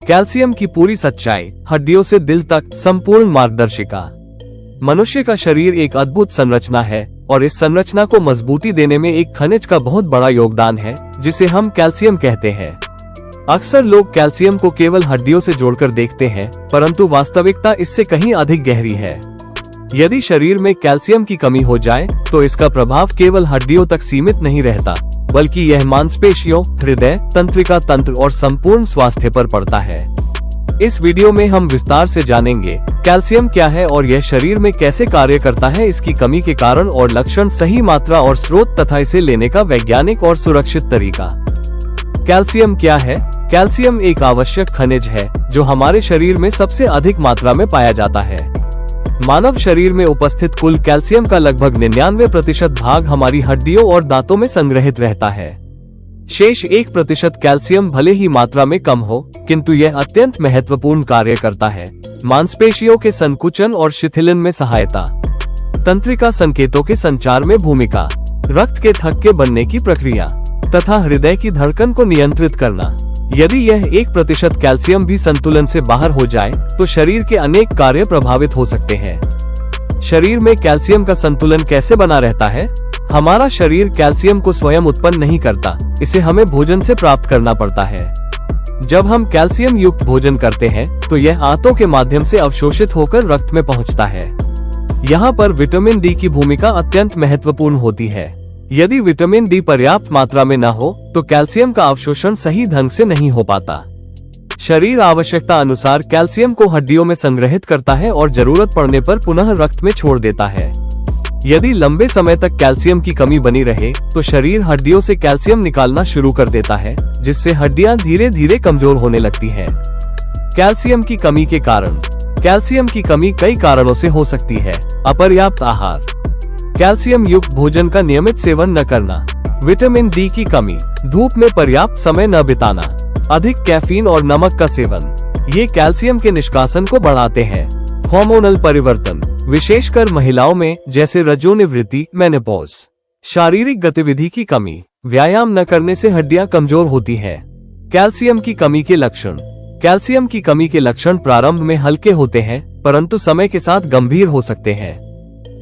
Calcium की पूरी सच्चाई, हड्डियों से दिल तक संपूर्ण मार्गदर्शिका। मनुष्य का शरीर एक अद्भुत संरचना है और इस संरचना को मजबूती देने में एक खनिज का बहुत बड़ा योगदान है, जिसे हम कैल्शियम कहते हैं। अक्सर लोग कैल्शियम को केवल हड्डियों से जोड़कर देखते हैं, परंतु वास्तविकता इससे कहीं अधिक गहरी है। यदि शरीर में कैल्शियम की कमी हो जाए तो इसका प्रभाव केवल हड्डियों तक सीमित नहीं रहता, बल्कि यह मांसपेशियों, हृदय, तंत्रिका तंत्र और संपूर्ण स्वास्थ्य पर पड़ता है। इस वीडियो में हम विस्तार से जानेंगे कैल्शियम क्या है और यह शरीर में कैसे कार्य करता है, इसकी कमी के कारण और लक्षण, सही मात्रा और स्रोत तथा इसे लेने का वैज्ञानिक और सुरक्षित तरीका। कैल्शियम क्या है? कैल्शियम एक आवश्यक खनिज है जो हमारे शरीर में सबसे अधिक मात्रा में पाया जाता है। मानव शरीर में उपस्थित कुल कैल्शियम का लगभग 99% भाग हमारी हड्डियों और दांतों में संग्रहित रहता है। शेष 1% कैल्शियम भले ही मात्रा में कम हो, किंतु यह अत्यंत महत्वपूर्ण कार्य करता है। मांसपेशियों के संकुचन और शिथिलन में सहायता, तंत्रिका संकेतों के संचार में भूमिका, रक्त के थक्के बनने की प्रक्रिया तथा हृदय की धड़कन को नियंत्रित करना। यदि यह 1% कैल्शियम भी संतुलन से बाहर हो जाए तो शरीर के अनेक कार्य प्रभावित हो सकते हैं। शरीर में कैल्शियम का संतुलन कैसे बना रहता है? हमारा शरीर कैल्शियम को स्वयं उत्पन्न नहीं करता, इसे हमें भोजन से प्राप्त करना पड़ता है। जब हम कैल्शियम युक्त भोजन करते हैं तो यह आंतों के माध्यम से अवशोषित होकर रक्त में पहुंचता है। यहाँ पर विटामिन डी की भूमिका अत्यंत महत्वपूर्ण होती है। यदि विटामिन डी पर्याप्त मात्रा में न हो तो कैल्शियम का अवशोषण सही ढंग से नहीं हो पाता। शरीर आवश्यकता अनुसार कैल्शियम को हड्डियों में संग्रहित करता है और जरूरत पड़ने पर पुनः रक्त में छोड़ देता है। यदि लंबे समय तक कैल्शियम की कमी बनी रहे तो शरीर हड्डियों से कैल्शियम निकालना शुरू कर देता है, जिससे हड्डियां धीरे धीरे कमजोर होने लगती हैं। कैल्शियम की कमी के कारण। कैल्शियम की कमी कई कारणों से हो सकती है। अपर्याप्त आहार, कैल्शियम युक्त भोजन का नियमित सेवन न करना, विटामिन डी की कमी, धूप में पर्याप्त समय न बिताना, अधिक कैफीन और नमक का सेवन, ये कैल्शियम के निष्कासन को बढ़ाते हैं। हार्मोनल परिवर्तन, विशेषकर महिलाओं में, जैसे रजोनिवृत्ति, मेनोपॉज, शारीरिक गतिविधि की कमी, व्यायाम न करने से हड्डियां कमजोर होती हैं। कैल्शियम की कमी के लक्षण। कैल्शियम की कमी के लक्षण प्रारंभ में हल्के होते हैं, परंतु समय के साथ गंभीर हो सकते हैं।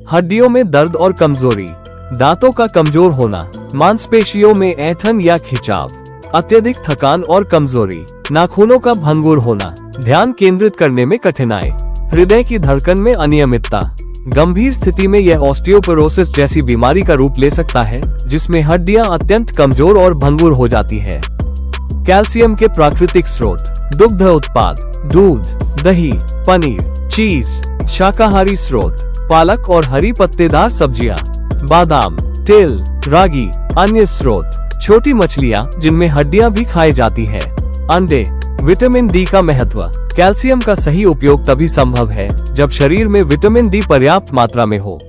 हड्डियों में दर्द और कमजोरी, दांतों का कमजोर होना, मांसपेशियों में ऐंठन या खिंचाव, अत्यधिक थकान और कमजोरी, नाखूनों का भंगुर होना, ध्यान केंद्रित करने में कठिनाई, हृदय की धड़कन में अनियमितता। गंभीर स्थिति में यह ऑस्टियोपोरोसिस जैसी बीमारी का रूप ले सकता है, जिसमें हड्डियां अत्यंत कमजोर और भंगुर हो जाती है। कैल्शियम के प्राकृतिक स्रोत। दुग्ध उत्पाद, दूध, दही, पनीर, चीज, शाकाहारी स्रोत, पालक और हरी पत्तेदार सब्जियां, बादाम, तिल, रागी। अन्य स्रोत, छोटी मछलियां जिनमें हड्डियां भी खाई जाती हैं, अंडे। विटामिन डी का महत्व। कैल्शियम का सही उपयोग तभी संभव है जब शरीर में विटामिन डी पर्याप्त मात्रा में हो।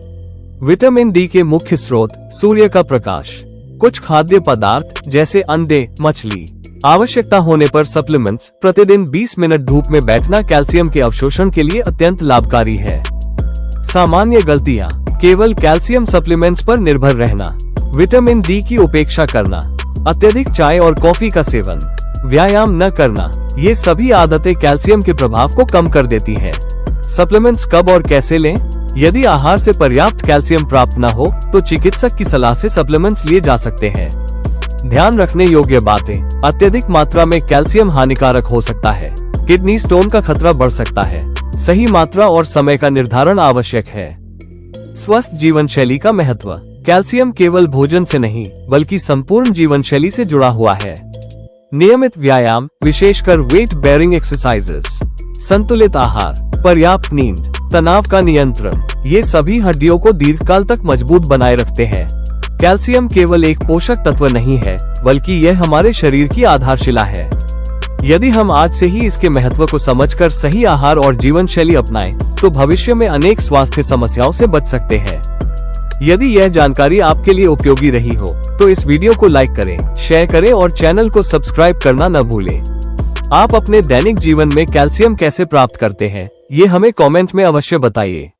विटामिन डी के मुख्य स्रोत, सूर्य का प्रकाश, कुछ खाद्य पदार्थ जैसे अंडे, मछली। आवश्यकता होने पर सप्लीमेंट्स। प्रतिदिन 20 मिनट धूप में बैठना कैल्शियम के अवशोषण के लिए अत्यंत लाभकारी है। सामान्य गलतियां, केवल कैल्शियम सप्लीमेंट्स पर निर्भर रहना, विटामिन डी की उपेक्षा करना, अत्यधिक चाय और कॉफी का सेवन, व्यायाम न करना, ये सभी आदतें कैल्शियम के प्रभाव को कम कर देती हैं। सप्लीमेंट्स कब और कैसे लें? यदि आहार से पर्याप्त कैल्शियम प्राप्त न हो तो चिकित्सक की सलाह से सप्लीमेंट्स लिए जा सकते हैं। ध्यान रखने योग्य बातें। अत्यधिक मात्रा में कैल्शियम हानिकारक हो सकता है, किडनी स्टोन का खतरा बढ़ सकता है। सही मात्रा और समय का निर्धारण आवश्यक है। स्वस्थ जीवन शैली का महत्व। कैल्शियम केवल भोजन से नहीं बल्कि संपूर्ण जीवन शैली से जुड़ा हुआ है। नियमित व्यायाम, विशेषकर वेट बेयरिंग एक्सरसाइजेस, संतुलित आहार, पर्याप्त नींद, तनाव का नियंत्रण, ये सभी हड्डियों को दीर्घकाल तक मजबूत बनाए रखते हैं। कैल्शियम केवल एक पोषक तत्व नहीं है, बल्कि यह हमारे शरीर की आधारशिला है। यदि हम आज से ही इसके महत्व को समझकर सही आहार और जीवन शैली अपनाएं, तो भविष्य में अनेक स्वास्थ्य समस्याओं से बच सकते हैं। यदि यह जानकारी आपके लिए उपयोगी रही हो तो इस वीडियो को लाइक करें, शेयर करें और चैनल को सब्सक्राइब करना न भूलें। आप अपने दैनिक जीवन में कैल्शियम कैसे प्राप्त करते हैं, ये हमें कमेंट में अवश्य बताइए।